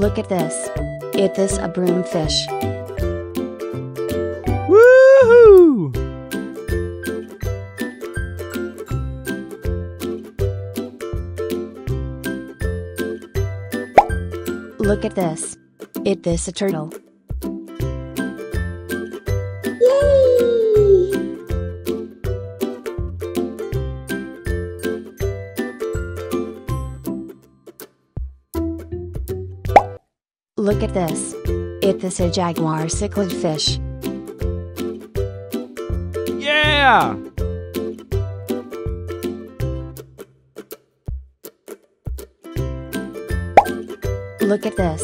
Look at this. It is a broomfish. Woohoo! Look at this. It is a turtle. Look at this. It is a jaguar cichlid fish. Yeah! Look at this.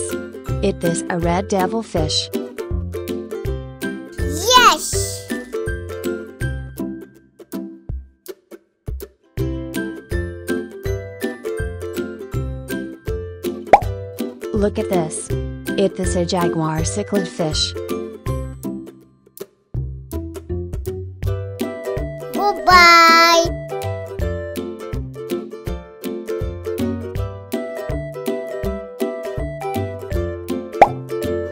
It is a red devilfish. Yes! Look at this. It is a jaguar cichlid fish. Goodbye!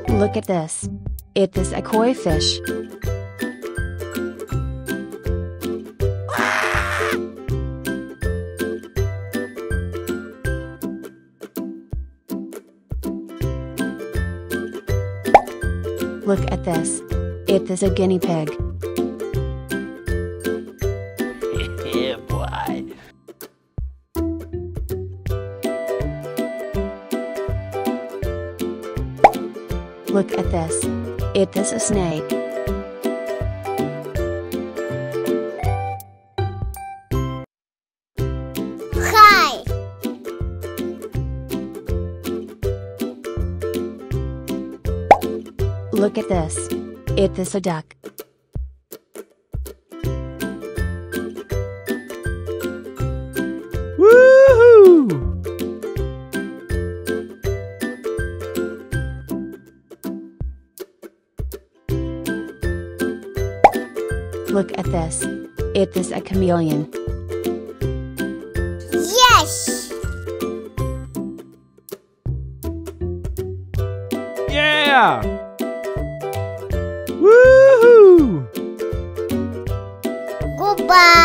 Look at this. It is a koi fish. Look at this. It is a guinea pig. Yeah, boy. Look at this. It is a snake. Hi! Look at this. It is a duck. Woohoo! Look at this. It is a chameleon. Yes! Yeah! Woohoo! Goodbye!